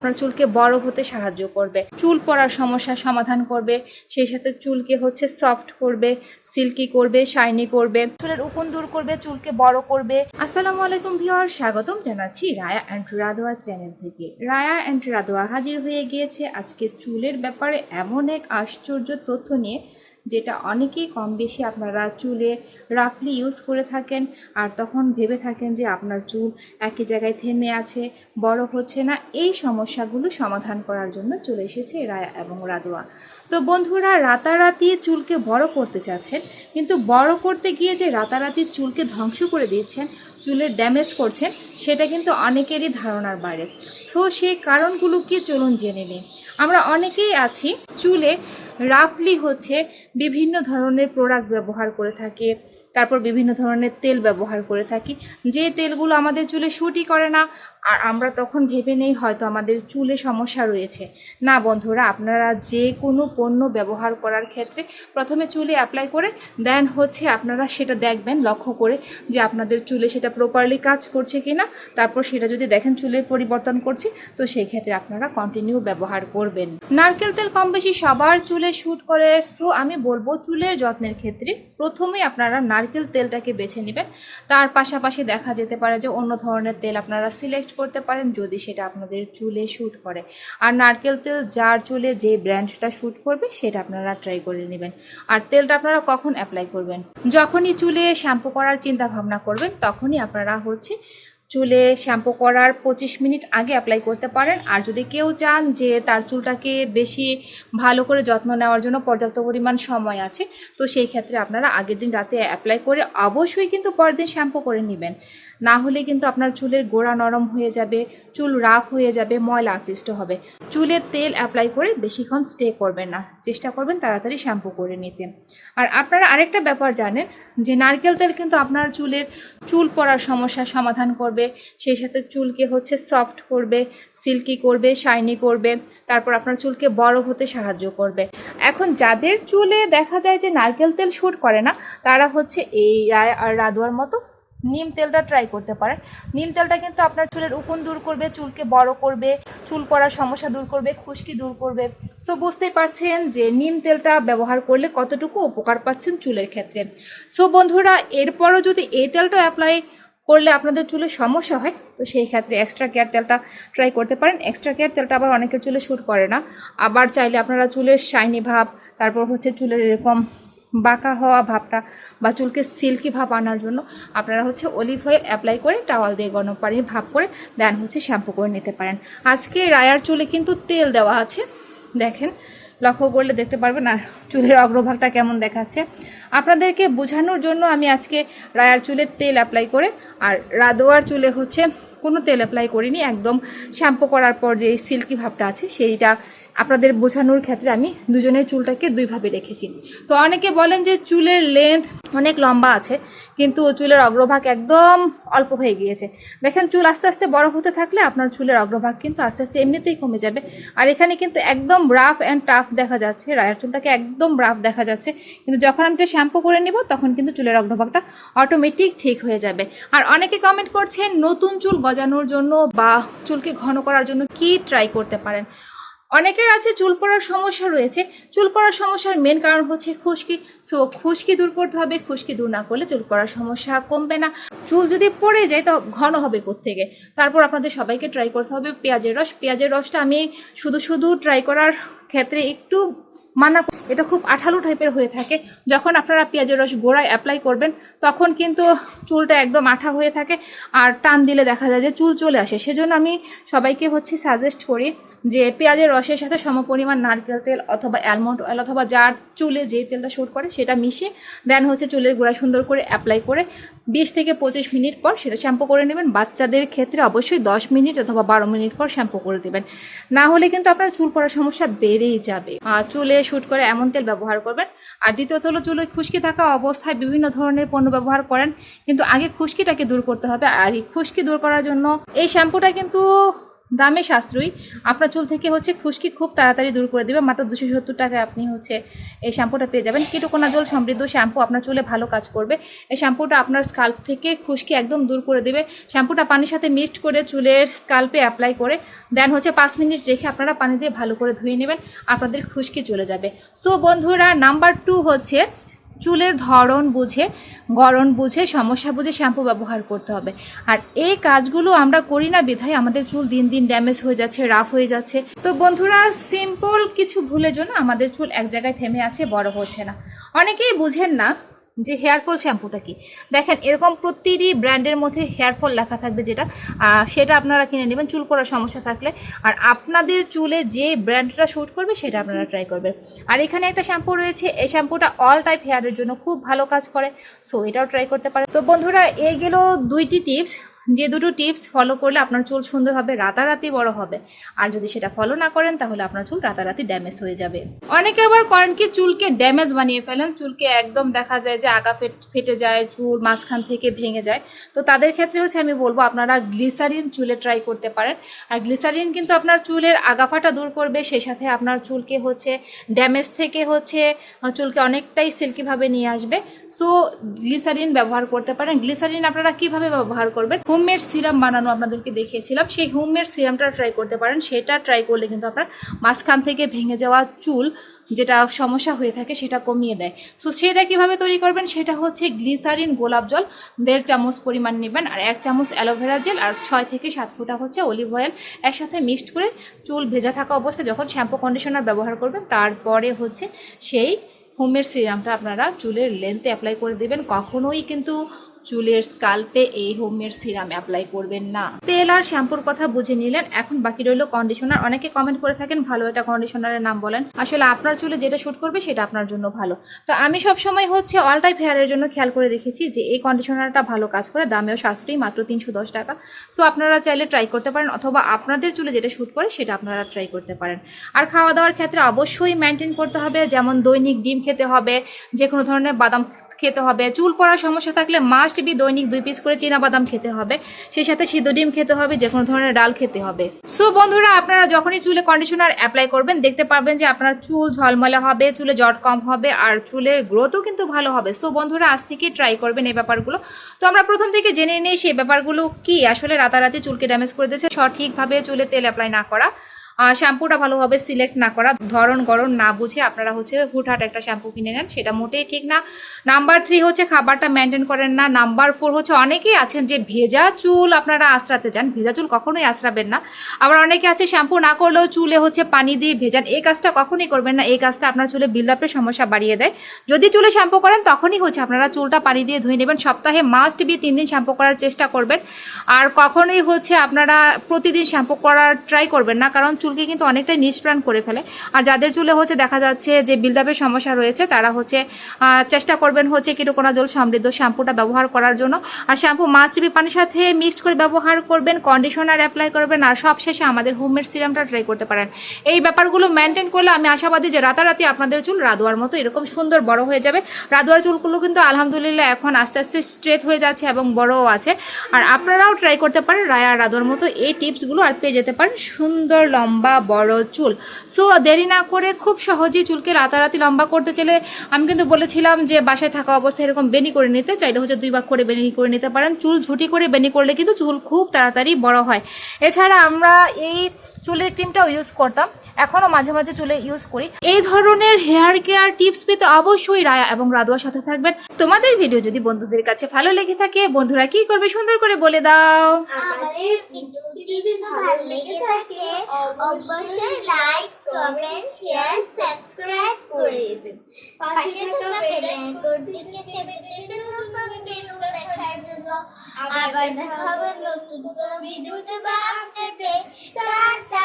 আপনার চুলকে বড় হতে সাহায্য করবে, চুল পড়ার সমস্যার সমাধান করবে, সেই সাথে চুলকে সফট করবে, সিল্কি করবে, শাইনি করবে, চুলের উকুন দূর করবে, চুলকে বড় করবে। আসসালামু আলাইকুম ভিউয়ার, স্বাগতম জানাচ্ছি রায়া অ্যান্ড রাদোয়া চ্যানেল থেকে। রায়া অ্যান্ড রাদোয়া হাজির হয়ে গিয়েছে আজকে চুলের ব্যাপারে এমন এক আশ্চর্য তথ্য নিয়ে, যেটা অনেকেই কম বেশি আপনারা চুলে রাফলি ইউজ করে থাকেন আর তখন ভেবে থাকেন যে আপনার চুল একই জায়গায় থেমে আছে, বড় হচ্ছে না। এই সমস্যাগুলো সমাধান করার জন্য চলে এসেছে রায়া এবং রাদোয়া। তো বন্ধুরা, রাতারাতি চুলকে বড় করতে চাচ্ছেন, কিন্তু বড় করতে গিয়ে যে রাতারাতি চুলকে ধ্বংস করে দিচ্ছেন, চুলের ড্যামেজ করছেন, সেটা কিন্তু অনেকেরই ধারণার বাইরে। সো সেই কারণগুলো কি চলুন জেনে নিই। আমরা অনেকেই আছি চুলে রাফলি বিভিন্ন ধরনের প্রোডাক্ট ব্যবহার করে থাকি, তারপর বিভিন্ন ধরনের তেল ব্যবহার করে থাকি, যে তেলগুলো আমাদের চুলে শ্যুটই করে না। আর আমরা তখন ভেবে নেই হয়তো আমাদের চুলে সমস্যা রয়েছে। না বন্ধুরা, আপনারা যে কোনো পণ্য ব্যবহার করার ক্ষেত্রে প্রথমে চুলে অ্যাপ্লাই করে দেন আপনারা সেটা দেখবেন লক্ষ্য করে যে আপনাদের চুলে সেটা প্রপারলি কাজ করছে কিনা। তারপর সেটা যদি দেখেন চুলের পরিবর্তন করছে, তো সেই ক্ষেত্রে আপনারা কন্টিনিউ ব্যবহার করবেন। নারকেল তেল কম বেশি সবার চুলে শ্যুট করে। সো আমি বলবো চুলের যত্নের ক্ষেত্রে প্রথমেই আপনারা নারকেল তেলটাকে বেছে নেবেন। তার পাশাপাশি দেখা যেতে পারে যে অন্য ধরনের তেল আপনারা সিলেক্ট করতে পারেন যদি সেটা আপনাদের চুলে শ্যুট করে। আর নারকেল তেল যার চুলে যে ব্র্যান্ডটা শ্যুট করবে সেটা আপনারা ট্রাই করে নেবেন। আর তেলটা আপনারা কখন অ্যাপ্লাই করবেন? যখনই চুলে শ্যাম্পু করার চিন্তা ভাবনা করবেন তখনই আপনারা চুলে শ্যাম্পু করার 25 মিনিট আগে অ্যাপ্লাই করতে পারেন। আর যদি কেউ চান যে তার চুলটাকে বেশি ভালো করে যত্ন নেওয়ার জন্য পর্যাপ্ত পরিমাণ সময় আছে, তো সেই ক্ষেত্রে আপনারা আগের দিন রাতে অ্যাপ্লাই করে অবশ্যই কিন্তু পরের দিন শ্যাম্পু করে নেবেন। না হলে কিন্তু আপনার চুলের গোড়া নরম হয়ে যাবে, চুল রাফ হয়ে যাবে, ময়লা আকৃষ্ট হবে। চুলের তেল অ্যাপ্লাই করে বেশিক্ষণ স্টে করবেন না, চেষ্টা করবেন তাড়াতাড়ি শ্যাম্পু করে নিতে। আর আপনারা আরেকটা ব্যাপার জানেন যে নারকেল তেল কিন্তু আপনার চুল পড়ার সমস্যার সমাধান করবে, সেই সাথে চুলকে সফট করবে, সিল্কি করবে, শাইনি করবে, তারপর আপনার চুলকে বড় হতে সাহায্য করবে। এখন যাদের চুলে দেখা যায় যে নারকেল তেল শ্যুট করে না, তারা এই রায় আর রাদোয়ার মতো নিম তেলটা ট্রাই করতে পারেন। নিম তেলটা কিন্তু আপনার চুলের উকুন দূর করবে, চুলকে বড় করবে, চুল পড়ার সমস্যা দূর করবে, খুশকি দূর করবে। সো বুঝতেই পারছেন যে নিম তেলটা ব্যবহার করলে কতটুকু উপকার পাচ্ছেন চুলের ক্ষেত্রে। সো বন্ধুরা, এরপরও যদি এই তেলটা অ্যাপ্লাই করলে আপনাদের চুলে সমস্যা হয়, তো সেই ক্ষেত্রে এক্সট্রা কেয়ার তেলটা ট্রাই করতে পারেন। এক্সট্রা কেয়ার তেলটা আবার অনেকের চুলে শ্যুট করে না। আবার চাইলে আপনারা চুলের শাইনি ভাব, তারপর চুলের এরকম বাঁকা হওয়া ভাবটা বা চুলকে সিল্কি ভাব আনার জন্য আপনারা অলিভ অয়েল অ্যাপ্লাই করে টাওয়াল দিয়ে গরম পানির ভাব করে দেন শ্যাম্পু করে নিতে পারেন। আজকে রায়ার চুলে কিন্তু তেল দেওয়া আছে, দেখেন লক্ষ্য করলে দেখতে পারবেন আর চুলের অগ্রভাগটা কেমন দেখাচ্ছে। আপনাদেরকে বোঝানোর জন্য আমি আজকে রায়ার চুলে তেল অ্যাপ্লাই করে আর রাদোয়ার চুলে কোনো তেল অ্যাপ্লাই করিনি, একদম শ্যাম্পু করার পর যে সিল্কি ভাবটা আছে সেইটা আপনাদের বোঝানোর ক্ষেত্রে আমি দুজনের চুলটাকে দুইভাবে রেখেছি। তো অনেকে বলেন যে চুলের লেন্থ অনেক লম্বা আছে কিন্তু চুলের অগ্রভাগ একদম অল্প হয়ে গিয়েছে। দেখেন চুল আস্তে আস্তে বড় হতে থাকলে আপনার চুলের অগ্রভাগ কিন্তু আস্তে আস্তে এমনিতেই কমে যাবে। আর এখানে কিন্তু একদম রাফ অ্যান্ড টাফ দেখা যাচ্ছে, রায়ার চুলটাকে একদম রাফ দেখা যাচ্ছে, কিন্তু যখন আমি শ্যাম্পু করে নিব তখন কিন্তু চুলের অগ্রভাগটা অটোমেটিক ঠিক হয়ে যাবে। আর অনেকে কমেন্ট করছেন নতুন চুল গজানোর জন্য বা চুলকে ঘন করার জন্য কি ট্রাই করতে পারেন। অনেকের আছে চুল পড়ার সমস্যা রয়েছে। চুল পড়ার সমস্যার মেন কারণ খুশকি। সো খুশকি দূর করতে হবে। খুশকি দূর না করলে চুল পড়ার সমস্যা কমবে না। চুল যদি পড়ে যায় তো ঘন হবে কোত্থেকে। তারপর আপনাদের সবাইকে ট্রাই করতে হবে পেঁয়াজের রস। পেঁয়াজের রসটা আমি শুধু ট্রাই করার ক্ষেত্রে একটু মানা, এটা খুব আঠালো টাইপের হয়ে থাকে। যখন আপনারা পেঁয়াজের রস গোড়ায় অ্যাপ্লাই করবেন তখন কিন্তু চুলটা একদম আঠা হয়ে থাকে আর টান দিলে দেখা যায় যে চুল চলে আসে। সেজন্য আমি সবাইকে সাজেস্ট করি যে পেঁয়াজের রসের সাথে সমপরিমাণ নারকেল তেল অথবা অ্যালমন্ড অয়েল অথবা যার চুলে যে তেলটা শ্যুট করে সেটা মিশিয়ে দেন চুলের গোড়ায় সুন্দর করে অ্যাপ্লাই করে 20 থেকে 25 মিনিট পর সেটা শ্যাম্পু করে নেবেন। বাচ্চাদের ক্ষেত্রে অবশ্যই 10 মিনিট অথবা 12 মিনিট পর শ্যাম্পু করে দেবেন, না হলে কিন্তু আপনার চুল পড়ার সমস্যা বেড়েই যাবে। চুলে শ্যুট করে এমন তেল ব্যবহার করবেন। আর দ্বিতীয়ত হলো চুলে খুশকি থাকা অবস্থায় বিভিন্ন ধরনের পণ্য ব্যবহার করেন, কিন্তু আগে খুশকিটাকে দূর করতে হবে। আর এই খুশকি দূর করার জন্য এই শ্যাম্পুটা কিন্তু দামে সাশ্রয়ী, আপনার চুল থেকে হচ্ছে খুশকি খুব তাড়াতাড়ি দূর করে দেবে। মাত্র 270 টাকায় আপনি হচ্ছে এই শ্যাম্পুটা পেয়ে যাবেন। কিটোকোনাজল সমৃদ্ধ শ্যাম্পু আপনার চুলে ভালো কাজ করবে। এই শ্যাম্পুটা আপনার স্কাল্প থেকে খুশকি একদম দূর করে দেবে। শ্যাম্পুটা পানির সাথে মিক্সড করে চুলের স্কাল্পে অ্যাপ্লাই করে দেন হচ্ছে 5 মিনিট রেখে আপনারা পানি দিয়ে ভালো করে ধুয়ে নেবেন, আপনাদের খুশকি চলে যাবে। সো বন্ধুরা, নাম্বার 2 হচ্ছে চুলের ধরন বুঝে, গড়ন বুঝে, সমস্যা বুঝে শ্যাম্পু ব্যবহার করতে হবে। আর এই কাজগুলো আমরা করি না বিধায় আমাদের চুল দিন দিন ড্যামেজ হয়ে যাচ্ছে, রাফ হয়ে যাচ্ছে। তো বন্ধুরা, সিম্পল কিছু ভুলের জন্য আমাদের চুল এক জায়গায় থেমে আছে, বড় হচ্ছে না। অনেকেই বুঝেন না যে হেয়ারফল শ্যাম্পুটা কি। দেখেন, এরকম প্রতিটি ব্র্যান্ডের মধ্যে হেয়ারফল লেখা থাকবে, যেটা সেটা আপনারা কিনে নেবেন চুল পড়ার সমস্যা থাকলে। আর আপনাদের চুলে যে ব্র্যান্ডটা শ্যুট করবে সেটা আপনারা ট্রাই করবেন। আর এখানে একটা শ্যাম্পু রয়েছে, এই শ্যাম্পুটা অল টাইপ হেয়ারের জন্য খুব ভালো কাজ করে, সো এটাও ট্রাই করতে পারেন। তো বন্ধুরা, এই গেল 2টি টিপস, যে দুটো টিপস ফলো করলে আপনার চুল সুন্দর হবে, রাতারাতি বড় হবে। আর যদি সেটা ফলো না করেন তাহলে আপনার চুল রাতারাতি ড্যামেজ হয়ে যাবে। অনেকে আবার করেন কি, চুলকে ড্যামেজ বানিয়ে ফেলেন, চুলকে একদম দেখা যায় যে আগা ফেটে যায়, চুল মাঝখান থেকে ভেঙে যায়। তো তাদের ক্ষেত্রে হচ্ছে আমি বলবো আপনারা গ্লিসারিন চুলে ট্রাই করতে পারেন। আর গ্লিসারিন কিন্তু আপনার চুলের আগাফাটা দূর করবে, সেই সাথে আপনার চুলকে হচ্ছে ড্যামেজ থেকে হচ্ছে চুলকে অনেকটাই সিল্কিভাবে নিয়ে আসবে। সো গ্লিসারিন ব্যবহার করতে পারেন। গ্লিসারিন আপনারা কিভাবে ব্যবহার করবেন, হোমমেড সিরাম বানানো আপনাদেরকে দেখিয়েছিলাম, সেই হোমমেড সিরামটা ট্রাই করতে পারেন। সেটা ট্রাই করলে কিন্তু আপনার মাঝখান থেকে ভেঙে যাওয়া চুল যেটা সমস্যা হয়ে থাকে সেটা কমিয়ে দেয়। সো সেটা কিভাবে তৈরি করবেন, সেটা হচ্ছে গ্লিসারিন গোলাপ জল 1.5 চামচ পরিমাণ নেবেন, আর 1 চামচ অ্যালোভেরা জেল, আর 6 থেকে 7 ফোঁটা হচ্ছে অলিভ অয়েল একসাথে মিক্সড করে চুল ভেজা থাকা অবস্থায় যখন শ্যাম্পু কন্ডিশনার ব্যবহার করবেন, তারপরে হচ্ছে সেই হোমমেড সিরামটা আপনারা চুলের লেন্থে অ্যাপ্লাই করে দেবেন। কখনোই কিন্তু চুলের স্কাল্পে এই হোমমেড সিরাম অ্যাপ্লাই করবেন না। তেল আর শ্যাম্পুর কথা বুঝে নিলেন, এখন বাকি রইল কন্ডিশনার। অনেকে কমেন্ট করে থাকেন ভালো একটা কন্ডিশনারের নাম বলেন। আসলে আপনার চুলে যেটা শুট করবে সেটা আপনার জন্য ভালো। তো আমি সবসময় হচ্ছে অল টাইপ হেয়ারের জন্য খেয়াল করে রেখেছি যে এই কন্ডিশনারটা ভালো কাজ করে, দামেও সাশ্রয়ী, মাত্র 310 টাকা। সো আপনারা চাইলে ট্রাই করতে পারেন, অথবা আপনাদের চুলে যেটা শুট করে সেটা আপনারা ট্রাই করতে পারেন। আর খাওয়া দাওয়ার ক্ষেত্রে অবশ্যই মেনটেন করতে হবে, যেমন দৈনিক ডিম খেতে হবে, যে কোনো ধরনের বাদাম খেতে হবে। চুল পড়ার সমস্যা থাকলে মাস্ট বি দৈনিক 2 পিস করে চীনা বাদাম খেতে হবে, সেই সাথে সিদ্ধ ডিম খেতে হবে, যে কোনো ধরনের ডাল খেতে হবে। সো বন্ধুরা, আপনারা যখনই চুলে কন্ডিশনার অ্যাপ্লাই করবেন দেখতে পারবেন যে আপনার চুল ঝলমলে হবে, চুলে জট কম হবে, আর চুলের গ্রোথও কিন্তু ভালো হবে। সো বন্ধুরা, আজ থেকে ট্রাই করবেন এই ব্যাপারগুলো। তো আমরা প্রথম থেকে জেনে নিই সেই ব্যাপারগুলো কি আসলে রাতারাতি চুলকে ড্যামেজ করে দিয়েছে। সঠিকভাবে চুলে তেল অ্যাপ্লাই না করা, শ্যাম্পুটা ভালোভাবে সিলেক্ট না করা, ধরন গড়ন না বুঝে আপনারা হচ্ছে হুটহাট একটা শ্যাম্পু কিনে নেন, সেটা মোটেই ঠিক না। নাম্বার 3 হচ্ছে খাবারটা মেনটেন করেন না। নাম্বার 4 হচ্ছে অনেকেই আছেন যে ভেজা চুল আপনারা আশ্রাতে যান, ভেজা চুল কখনোই আশ্রাবেন না। আবার অনেকে আছে শ্যাম্পু না করলেও চুলে হচ্ছে পানি দিয়ে ভেজান, এই কাজটা কখনোই করবেন না। এই কাজটা আপনার চুলে বিল্ডআপের সমস্যা বাড়িয়ে দেয়। যদি চুলে শ্যাম্পু করেন তখনই হচ্ছে আপনারা চুলটা পানি দিয়ে ধুয়ে নেবেন। সপ্তাহে মাস্ট বি 3 দিন শ্যাম্পু করার চেষ্টা করবেন। আর কখনোই হচ্ছে আপনারা প্রতিদিন শ্যাম্পু করার ট্রাই করবেন না, কারণ চুলকে কিন্তু অনেকটাই নিষ্প্রাণ করে ফেলে। আর যাদের চুলে হচ্ছে দেখা যাচ্ছে যে বিল্ডআপের সমস্যা রয়েছে, তারা হচ্ছে চেষ্টা করবেন হচ্ছে কিটোকোনাজল সমৃদ্ধ শ্যাম্পুটা ব্যবহার করার জন্য। আর শ্যাম্পু মাস্ট বি পানির সাথে মিক্সড করে ব্যবহার করবেন, কন্ডিশনার অ্যাপ্লাই করবেন, আর সবশেষে আমাদের হোমমেড সিরামটা ট্রাই করতে পারেন। এই ব্যাপারগুলো মেনটেন করলে আমি আশাবাদী যে রাতারাতি আপনাদের চুল রাদুয়ার মতো এরকম সুন্দর বড় হয়ে যাবে। রাদুয়ার চুলগুলো কিন্তু আলহামদুলিল্লাহ এখন আস্তে আস্তে স্ট্রেট হয়ে যাচ্ছে এবং বড়ও আছে। আর আপনারাও ট্রাই করতে পারেন রাদুয়ার মতো এই টিপসগুলো, আর পেয়ে যেতে পারেন সুন্দর লম্বা বড় চুল। সো দেরি না করে খুব সহজেই চুলকে রাতারাতি লম্বা করতে চাইলে আমি কিন্তু বলেছিলাম যে বাসায় থাকা অবস্থায় এরকম বেনি করে নিতে চাইলে হচ্ছে 2 ভাগ করে বেনি করে নিতে পারেন। চুল ঝুটি করে বেনি করলে কিন্তু চুল খুব তাড়াতাড়ি বড় হয়। এছাড়া আমরা এই চুলের ক্রিমটাও ইউজ করতাম, এখনও মাঝে মাঝে চুলে ইউজ করি। এই ধরনের হেয়ার কেয়ার টিপস পেতে অবশ্যই রায়া এবং রাদুয়ার সাথে থাকবেন। তোমাদের ভিডিও যদি বন্ধুদের কাছে ভালো লেগে থাকে, বন্ধুরা কি করবে সুন্দর করে বলে দাও। আমাদের ভিডিওটি ভালো লেগে থাকে অবশ্যই লাইক, কমেন্ট, শেয়ার, সাবস্ক্রাইব করে দিবেন। পাশে থাকা বেল আইকনটিকে চেপে দিবেন নতুন ভিডিও দেখার জন্য। আবার দেখা হবে নতুন কোনো ভিডিওতে বা আপডেটে। টাটা।